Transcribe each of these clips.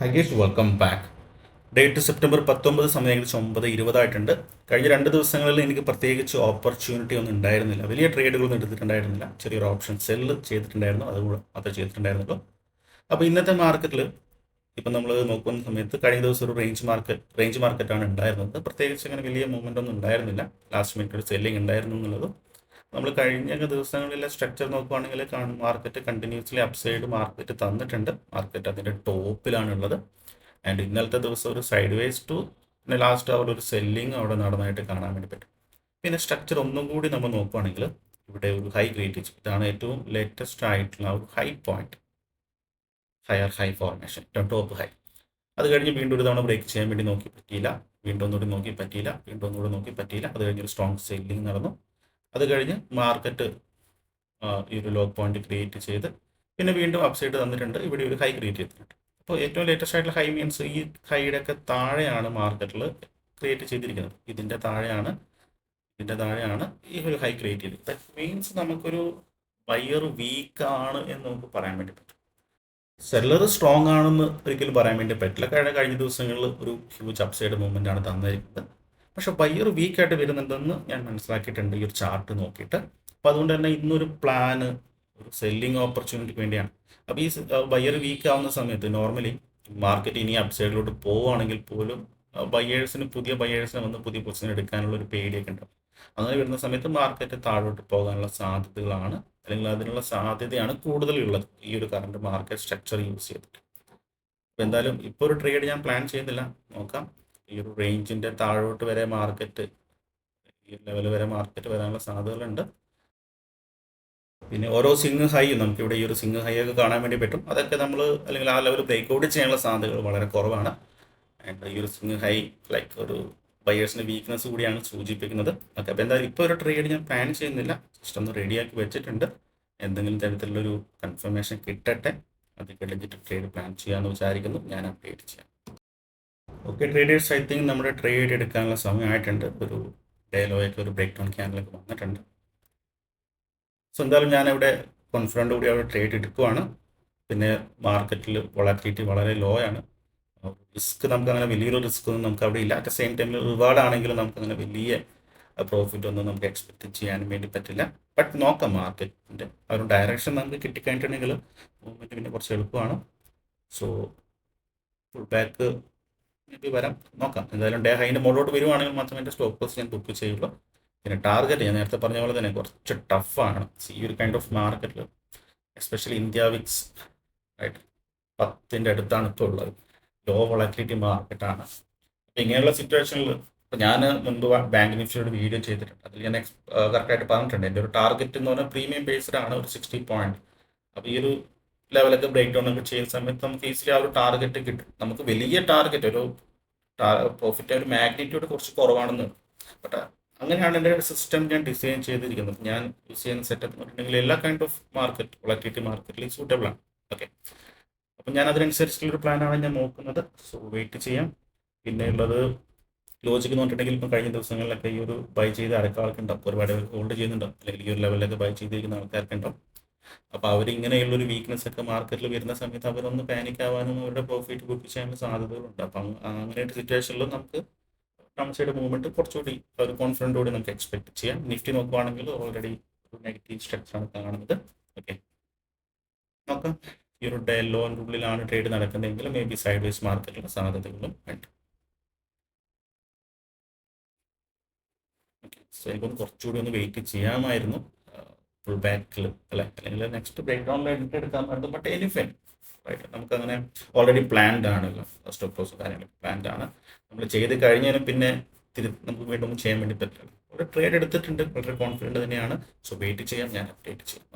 High guys, welcome back. Date September 19, സമയം ഏകദേശം 9:20 കഴിഞ്ഞ 2 ദിവസങ്ങളിൽ എനിക്ക് പ്രത്യേകിച്ച് ഓപ്പർച്യൂണിറ്റി ഒന്നും ഉണ്ടായിരുന്നില്ല. വലിയ ട്രേഡുകളൊന്നും എടുത്തിട്ടുണ്ടായിരുന്നില്ല. ചെറിയൊരു ഓപ്ഷൻ സെല്ല് ചെയ്തിട്ടുണ്ടായിരുന്നു, അതുകൂടെ മാത്രമേ ചെയ്തിട്ടുണ്ടായിരുന്നുള്ളൂ. അപ്പോൾ ഇന്നത്തെ മാർക്കറ്റിൽ ഇപ്പം നമ്മൾ നോക്കുന്ന സമയത്ത് കഴിഞ്ഞ ദിവസം ഒരു റേഞ്ച് മാർക്കറ്റാണ് ഉണ്ടായിരുന്നത്. പ്രത്യേകിച്ച് അങ്ങനെ വലിയ മൂവ്മെൻ്റ് ഒന്നും ഉണ്ടായിരുന്നില്ല. ലാസ്റ്റ് മിനിറ്റ് ഒരു സെല്ലിംഗ് ഉണ്ടായിരുന്നു എന്നുള്ളത് നമ്മൾ കഴിഞ്ഞ ദിവസങ്ങളിലെ സ്ട്രക്ചർ നോക്കുകയാണെങ്കിൽ മാർക്കറ്റ് കണ്ടിന്യൂസ്ലി അപ്സൈഡ് മാർക്കറ്റ് തന്നിട്ടുണ്ട്. മാർക്കറ്റ് അതിൻ്റെ ടോപ്പിലാണ് ഉള്ളത്. ആൻഡ് ഇന്നലത്തെ ദിവസം ഒരു സൈഡ് വേസ് ടു പിന്നെ ലാസ്റ്റ് അവിടെ ഒരു സെല്ലിംഗ് അവിടെ നടന്നതായിട്ട് കാണാൻ വേണ്ടി പറ്റും. പിന്നെ സ്ട്രക്ചർ ഒന്നും കൂടി നമ്മൾ നോക്കുകയാണെങ്കിൽ ഇവിടെ ഒരു ഹൈ ക്രിയേറ്റ് ചെയ്തു. ഇതാണ് ഏറ്റവും ലേറ്റസ്റ്റ് ആയിട്ടുള്ള ഒരു high point, higher high formation, top high. അത് കഴിഞ്ഞ് വീണ്ടും ഒരു തവണ ബ്രേക്ക് ചെയ്യാൻ വേണ്ടി നോക്കി പറ്റിയില്ല, വീണ്ടും ഒന്നുകൂടി നോക്കി പറ്റിയില്ല, വീണ്ടും ഒന്നുകൂടി നോക്കി പറ്റിയില്ല. അത് കഴിഞ്ഞ് ഒരു സ്ട്രോങ് സെല്ലിംഗ് നടന്നു. അത് കഴിഞ്ഞ് മാർക്കറ്റ് ഈ ഒരു ലോ പോയിന്റ് ക്രിയേറ്റ് ചെയ്ത് പിന്നെ വീണ്ടും അപ്സൈഡ് തന്നിട്ടുണ്ട്. ഇവിടെ ഒരു ഹൈ ക്രിയേറ്റ് ചെയ്തിട്ടുണ്ട്. അപ്പോൾ ഏറ്റവും ലേറ്റസ്റ്റ് ആയിട്ടുള്ള ഹൈ മീൻസ് ഈ ഹൈയുടെ ഒക്കെ താഴെയാണ് മാർക്കറ്റിൽ ക്രിയേറ്റ് ചെയ്തിരിക്കുന്നത്. ഇതിൻ്റെ താഴെയാണ് ഈ ഒരു ഹൈ ക്രിയേറ്റ് ചെയ്തത്. ദാറ്റ് മീൻസ് നമുക്കൊരു ബയർ വീക്കാണ് എന്ന് നമുക്ക് പറയാൻ വേണ്ടി പറ്റും. സെല്ലർ സ്ട്രോങ് ആണെന്ന് ഒരിക്കലും പറയാൻ വേണ്ടി പറ്റില്ല. കാരണം കഴിഞ്ഞ ദിവസങ്ങളിൽ ഒരു ഹ്യൂജ് അപ്സൈഡ് മൂവ്മെൻ്റ് ആണ് തന്നിരിക്കുന്നത്. പക്ഷെ ബയ്യർ വീക്കായിട്ട് വരുന്നുണ്ടെന്ന് ഞാൻ മനസ്സിലാക്കിയിട്ടുണ്ട് ഈ ഒരു ചാർട്ട് നോക്കിയിട്ട്. അപ്പോൾ അതുകൊണ്ട് തന്നെ ഇന്നൊരു പ്ലാന് ഒരു സെല്ലിംഗ് ഓപ്പർച്യൂണിറ്റിക്ക് വേണ്ടിയാണ്. അപ്പോൾ ഈ ബയ്യർ വീക്ക് ആവുന്ന സമയത്ത് നോർമലി മാർക്കറ്റ് ഇനി അപ്സൈഡിലോട്ട് പോവുകയാണെങ്കിൽ പോലും പുതിയ ബയേഴ്സിന് വന്ന് പുതിയ പൊസിഷൻ എടുക്കാനുള്ള ഒരു പേടിയൊക്കെ ഉണ്ടാവും. അങ്ങനെ വരുന്ന സമയത്ത് മാർക്കറ്റ് താഴോട്ട് പോകാനുള്ള സാധ്യതകളാണ്, അല്ലെങ്കിൽ അതിനുള്ള സാധ്യതയാണ് കൂടുതലുള്ളത് ഈ ഒരു കറണ്ട് മാർക്കറ്റ് സ്ട്രക്ചർ യൂസ് ചെയ്തിട്ട്. അപ്പോൾ എന്തായാലും ഇപ്പോൾ ഒരു ട്രേഡ് ഞാൻ പ്ലാൻ ചെയ്യുന്നില്ല. നോക്കാം. ഈ ഒരു റേഞ്ചിൻ്റെ താഴോട്ട് വരെ മാർക്കറ്റ്, ഈ ലെവൽ വരെ മാർക്കറ്റ് വരാനുള്ള സാധ്യതകളുണ്ട്. പിന്നെ ഓരോ സിംഗ് ഹൈ നമുക്കിവിടെ ഈ ഒരു സിംഗ് ഹൈ ഒക്കെ കാണാൻ വേണ്ടി പറ്റും. അതൊക്കെ നമ്മൾ അല്ലെങ്കിൽ ആ ലെവൽ ബ്രേക്ക് ഔട്ട് ചെയ്യാനുള്ള സാധ്യതകൾ വളരെ കുറവാണ്. ആൻഡ് ഈ ഒരു സിംഗ് ഹൈ ലൈക്ക് ഒരു ബയേഴ്സിൻ്റെ വീക്ക്നെസ് കൂടിയാണ് സൂചിപ്പിക്കുന്നത്. ഓക്കെ, അപ്പോൾ എന്തായാലും ഇപ്പോൾ ഒരു ട്രേഡ് ഞാൻ പ്ലാൻ ചെയ്യുന്നില്ല. ജസ്റ്റ് ഒന്ന് റെഡിയാക്കി വെച്ചിട്ടുണ്ട്. എന്തെങ്കിലും തരത്തിലുള്ളൊരു കൺഫർമേഷൻ കിട്ടട്ടെ, അത് കഴിഞ്ഞിട്ട് ട്രേഡ് പ്ലാൻ ചെയ്യാമെന്ന് വിചാരിക്കുന്നു. ഞാൻ അപ്ഡേറ്റ് ചെയ്യാം. ഓക്കെ ട്രേഡേഴ്സ്, ഐ തിങ്ക് നമ്മുടെ ട്രേഡ് എടുക്കാനുള്ള സമയമായിട്ടുണ്ട്. ഒരു ഡേലോയൊക്കെ ഒരു ബ്രേക്ക് ഡൗൺ ക്യാൻഡിലൊക്കെ വന്നിട്ടുണ്ട്. സോ എന്തായാലും ഞാനിവിടെ കോൺഫിഡൻ്റ് കൂടി അവിടെ ട്രേഡ് എടുക്കുവാണ്. പിന്നെ മാർക്കറ്റിൽ വോളറ്റിലിറ്റി വളരെ ലോ ആണ്. റിസ്ക് നമുക്ക് അങ്ങനെ വലിയൊരു റിസ്ക് ഒന്നും നമുക്ക് അവിടെ ഇല്ല. അറ്റ് ദ സെയിം ടൈമിൽ റിവാർഡ് ആണെങ്കിലും നമുക്ക് അങ്ങനെ വലിയ പ്രോഫിറ്റ് ഒന്നും നമുക്ക് എക്സ്പെക്ട് ചെയ്യാൻ വേണ്ടി പറ്റില്ല. ബട്ട് നോക്കാം, മാർക്കറ്റിൻ്റെ ആ ഒരു ഡയറക്ഷൻ നമുക്ക് കിട്ടിക്കഴിഞ്ഞിട്ടുണ്ടെങ്കിൽ മൂവ്മെൻറ്റ് പിന്നെ കുറച്ച് എളുപ്പമാണ്. സോ ഫുൾ ബാക്ക് മേബി വരാം, നോക്കാം. എന്തായാലും ഡേ ഹൈൻ്റെ മുകളിലോട്ട് വരുവാണെങ്കിൽ മാത്രമേ എൻ്റെ സ്റ്റോപ്പ് ലോസ് ഞാൻ ബുക്ക് ചെയ്യുള്ളൂ. പിന്നെ ടാർഗറ്റ് ഞാൻ നേരത്തെ പറഞ്ഞ പോലെ തന്നെ കുറച്ച് ടഫാണ് ഈ ഒരു കൈൻഡ് ഓഫ് മാർക്കറ്റിൽ, എസ്പെഷ്യലി ഇന്ത്യ വിക്സ് ആയിട്ട് 10 അടുത്താണ് ഇപ്പോൾ ഉള്ളത്. ലോ വോളറ്റിലിറ്റി മാർക്കറ്റാണ്. അപ്പോൾ ഇങ്ങനെയുള്ള സിറ്റുവേഷനിൽ ഇപ്പോൾ ഞാൻ മുൻപ് ബാങ്ക് നിഫ്റ്റിയുടെ വീഡിയോ ചെയ്തിട്ടുണ്ട്. അതിൽ ഞാൻ കറക്റ്റായിട്ട് പറഞ്ഞിട്ടുണ്ട് എൻ്റെ ഒരു ടാർഗറ്റ് എന്ന് പറഞ്ഞാൽ പ്രീമിയം ബേസ്ഡ് ആണ്, ഒരു 60 പോയിന്റ്. അപ്പോൾ ഈ ഒരു ലെവലൊക്കെ ബ്രേക്ക് ഡൗൺ ഒക്കെ ചെയ്യുന്ന സമയത്ത് നമുക്ക് ഈസിലി ആ ഒരു ടാർഗറ്റ് കിട്ടും. നമുക്ക് വലിയ ടാർഗറ്റ് ഒരു പ്രോഫിറ്റ് ഒരു മാഗ്നിറ്റ്യൂഡ് കുറച്ച് കുറവാണെന്ന്, ബട്ട് അങ്ങനെയാണ് എൻ്റെ സിസ്റ്റം ഞാൻ ഡിസൈൻ ചെയ്തിരിക്കുന്നത്. ഞാൻ യൂസ് ചെയ്യുന്ന സെറ്റപ്പ് എന്ന് പറഞ്ഞിട്ടുണ്ടെങ്കിൽ എല്ലാ കൈൻഡ് ഓഫ് മാർക്കറ്റ് വോളറ്റിലിറ്റി മാർക്കറ്റിൽ സൂട്ടബിൾ ആണ്. ഓക്കെ, അപ്പം ഞാൻ അതിനനുസരിച്ചുള്ളൊരു പ്ലാനാണ് ഞാൻ നോക്കുന്നത്. സോ വെയിറ്റ് ചെയ്യാം. പിന്നെ ഉള്ളത് ലോജിക്ക് എന്ന് പറഞ്ഞിട്ടുണ്ടെങ്കിൽ ഇപ്പം കഴിഞ്ഞ ദിവസങ്ങളിലൊക്കെ ഈ ഒരു ബൈ ചെയ്ത ആൾക്കുണ്ടാവും, ഒരുപാട് ഹോൾഡ് ചെയ്യുന്നുണ്ടാവും, അല്ലെങ്കിൽ ഈ ഒരു ലെവലിലൊക്കെ ബൈ ചെയ്തിരിക്കുന്ന ആൾക്കാർക്കുണ്ടാവും. അപ്പോൾ അവരിങ്ങനെയുള്ളൊരു വീക്ക്നെസ് ഒക്കെ മാർക്കറ്റിൽ വരുന്ന സമയത്ത് അവരൊന്ന് പാനിക് ആവാനും അവരുടെ പ്രോഫിറ്റ് ബുക്ക് ചെയ്യാനുള്ള സാധ്യതകളുണ്ട്. അപ്പം അങ്ങനെ ഒരു സിറ്റുവേഷനിൽ നമുക്ക് ഡൗൺസൈഡ് മൂവ്മെൻറ്റ് കുറച്ചുകൂടി ഒരു കോൺഫിഡൻറ്റോടെ നമുക്ക് എക്സ്പെക്ട് ചെയ്യാം. നിഫ്റ്റി നോക്കുവാണെങ്കിൽ ഓൾറെഡി ഒരു നെഗറ്റീവ് സ്ട്രക്ചറാണ് കാണുന്നത്. ഓക്കെ, നോക്കാം. ഈ ഒരു ഡേ ലോൻ്റെ ഉള്ളിലാണ് ട്രേഡ് നടക്കുന്നതെങ്കിൽ മേ ബി സൈഡ് വേസ് മാർക്കറ്റിലുള്ള സാധ്യതകളും ഉണ്ട്. ഓക്കെ, സോ എനിക്കൊന്ന് കുറച്ചുകൂടി ഒന്ന് വെയിറ്റ് ചെയ്യാമായിരുന്നു ഫുൾ ബാക്കിൽ അല്ലേ, അല്ലെങ്കിൽ നെക്സ്റ്റ് ബ്രേക്ക് ഡൗണിൽ എടുക്കാൻ പറ്റും. ബട്ട് എനിഫൈൻ റൈറ്റ്, നമുക്കങ്ങനെ ഓൾറെഡി പ്ലാൻഡ് ആണല്ലോ, സ്റ്റോപ്പ് ലോസ് കാര്യങ്ങൾ പ്ലാൻഡ് ആണ്. നമ്മൾ ചെയ്ത് കഴിഞ്ഞാലും പിന്നെ നമുക്ക് വീണ്ടും ഒന്നും ചെയ്യാൻ വേണ്ടി പറ്റില്ല. ഒരു ട്രേഡ് എടുത്തിട്ടുണ്ട്, വളരെ കോൺഫിഡൻറ്റ് തന്നെയാണ്. സോ വെയിറ്റ് ചെയ്യാം, ഞാൻ അപ്ഡേറ്റ് ചെയ്യാം.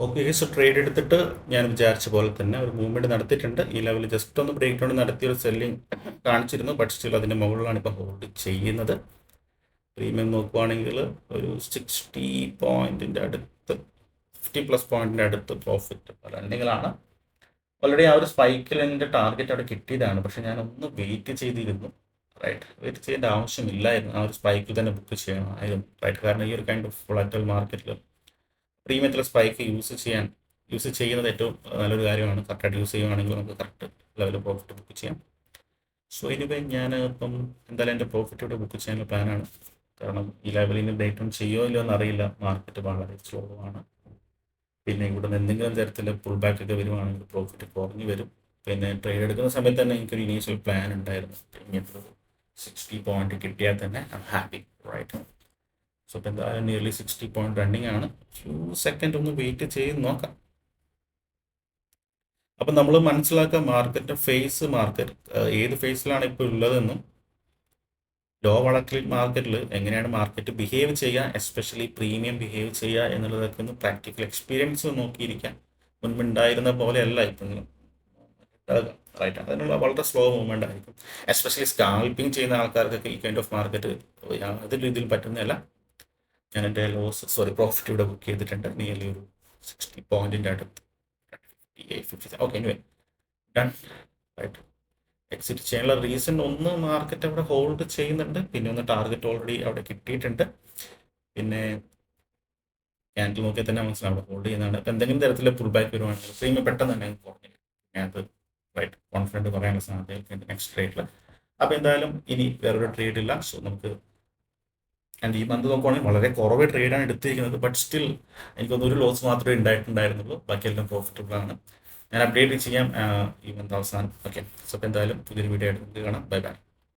ഓക്കെ, സോ ട്രേഡ് എടുത്തിട്ട് ഞാൻ വിചാരിച്ച പോലെ തന്നെ ഒരു മൂവ്മെൻറ്റ് നടത്തിയിട്ടുണ്ട്. ഈ ലെവലിൽ ജസ്റ്റ് ഒന്ന് ബ്രേക്ക് ഡൗൺ നടത്തിയൊരു സെല്ലിംഗ് കാണിച്ചിരുന്നു, ബട്ട് സ്റ്റിൽ അതിൻ്റെ മുകളിലാണ് ഇപ്പോൾ ഹോൾഡ് ചെയ്യുന്നത്. പ്രീമിയം നോക്കുവാണെങ്കിൽ ഒരു 60 പോയിൻറ്റിൻ്റെ അടുത്ത്, 50+ പോയിൻറ്റിൻ്റെ അടുത്ത് പ്രോഫിറ്റ് റണ്ണിങ്ങിലാണ്. ഓൾറെഡി ആ ഒരു സ്പൈക്കിൽ എൻ്റെ ടാർഗറ്റ് അവിടെ കിട്ടിയതാണ്, പക്ഷേ ഞാനൊന്ന് വെയിറ്റ് ചെയ്തിരുന്നു. റൈറ്റ്, വെയിറ്റ് ചെയ്യേണ്ട ആവശ്യമില്ലായിരുന്നു. ആ ഒരു സ്പൈക്കിൽ തന്നെ ബുക്ക് ചെയ്യണമായിരുന്നു. റൈറ്റ്, കാരണം ഈ ഒരു കൈൻഡ് ഓഫ് വോളറ്റൈൽ മാർക്കറ്റിൽ പ്രീമിയത്തിൽ സ്പൈക്ക് യൂസ് ചെയ്യാൻ യൂസ് ചെയ്യുന്നത് ഏറ്റവും നല്ലൊരു കാര്യമാണ്. കറക്റ്റായിട്ട് യൂസ് ചെയ്യുകയാണെങ്കിൽ നമുക്ക് കറക്റ്റ് ലെവലിൽ പ്രോഫിറ്റ് ബുക്ക് ചെയ്യാം. സോ എനിവേ ഞാൻ ഇപ്പം എന്തായാലും എൻ്റെ പ്രോഫിറ്റ് ഇവിടെ ബുക്ക് ചെയ്യാനുള്ള പ്ലാനാണ്. കാരണം ഈ ലെവലിൽ നിന്ന് ഡേറ്റ് ഓൺ ചെയ്യുമോ ഇല്ലയോ എന്നറിയില്ല. മാർക്കറ്റ് വളരെ സ്ലോ ആണ്. പിന്നെ ഇവിടെ നിന്ന് എന്തെങ്കിലും തരത്തിൽ പുൾ ബാക്ക് ഒക്കെ വരുവാണെങ്കിൽ പ്രോഫിറ്റ് കുറഞ്ഞു വരും. പിന്നെ ട്രേഡ് എടുക്കുന്ന സമയത്ത് തന്നെ എനിക്കൊരു ഇനീഷ്യൽ പ്ലാൻ ഉണ്ടായിരുന്നു. ഇങ്ങനത്തെ 60 പോയിന്റ് കിട്ടിയാൽ തന്നെ I am happy, right? So ഇപ്പം എന്തായാലും നിയർലി 60 പോയിന്റ് റണ്ണിങ് ആണ്. ഫ്യൂ സെക്കൻഡ് ഒന്ന് വെയിറ്റ് ചെയ്ത് നോക്കാം. അപ്പം നമ്മൾ മനസ്സിലാക്കുക മാർക്കറ്റ് ഫേസ്, മാർക്കറ്റ് ഏത് ഫേസിലാണ് ഇപ്പോൾ ഉള്ളതെന്നും ലോ വളറ്റിലിറ്റി മാർക്കറ്റിൽ എങ്ങനെയാണ് മാർക്കറ്റ് ബിഹേവ് ചെയ്യുക, എസ്പെഷ്യലി പ്രീമിയം ബിഹേവ് ചെയ്യുക എന്നുള്ളതൊക്കെ ഒന്ന് പ്രാക്ടിക്കൽ എക്സ്പീരിയൻസ് നോക്കിയിരിക്കാം. മുൻപുണ്ടായിരുന്ന പോലെയല്ല ഇപ്പം റൈറ്റ്. അതിനുള്ള വളരെ സ്ലോ മൂവ്മെൻ്റ് ആയിരിക്കും. എസ്പെഷ്യലി സ്കാൽപ്പിംഗ് ചെയ്യുന്ന ആൾക്കാർക്കൊക്കെ ഈ കൈൻഡ് ഓഫ് മാർക്കറ്റ് യാതൊരു രീതിയിൽ പറ്റുന്നതല്ല. ഞാൻ എൻ്റെ പ്രോഫിറ്റ് ഇവിടെ ബുക്ക് ചെയ്തിട്ടുണ്ട്. നിയർലി ഒരു 60 പോയിന്റിൻ്റെ അടുത്ത്, 58, 50. Okay, anyway done, right. Exit ചെയ്യാനുള്ള റീസൺ ഒന്ന്, മാർക്കറ്റ് അവിടെ ഹോൾഡ് ചെയ്യുന്നുണ്ട്. പിന്നെ ഒന്ന് ടാർഗറ്റ് ഓൾറെഡി അവിടെ കിട്ടിയിട്ടുണ്ട്. പിന്നെ ക്യാൻഡിൽ നോക്കിയാൽ തന്നെ മനസ്സിലാവും അവിടെ ഹോൾഡ് ചെയ്യുന്നതാണ്. ഇപ്പം എന്തെങ്കിലും തരത്തിൽ പുൾ ബാക്ക് വരുവാണെങ്കിൽ പ്രീമിയം പെട്ടെന്ന് തന്നെ കുറഞ്ഞു. ഞാനത് റൈറ്റ് കോൺഫിഡൻറ്റ് പറയാനുള്ള സാധ്യതയുണ്ട് നെക്സ്റ്റ് ട്രേഡിൽ. അപ്പോൾ എന്തായാലും ഇനി വേറൊരു ട്രേഡ് ഇല്ല. സോ നമുക്ക് ആൻഡ് ഈ മന്ത് നോക്കുവാണെങ്കിൽ വളരെ കുറവ് ട്രേഡാണ് എടുത്തിരിക്കുന്നത്. ബട്ട് സ്റ്റിൽ എനിക്കൊന്നും ഒരു ലോസ് മാത്രമേ ഉണ്ടായിട്ടുണ്ടായിരുന്നുള്ളൂ. ബാക്കിയെല്ലാം പ്രോഫിറ്റബിൾ ആണ്. ഞാൻ അപ്ഡേറ്റ് ചെയ്യാം ഈ മന്ത് അവസാനം. ഓക്കെ, സോ അപ്പോൾ എന്തായാലും പുതിയൊരു വീഡിയോ ആയിട്ട് നമുക്ക് കാണാം. Bye bye.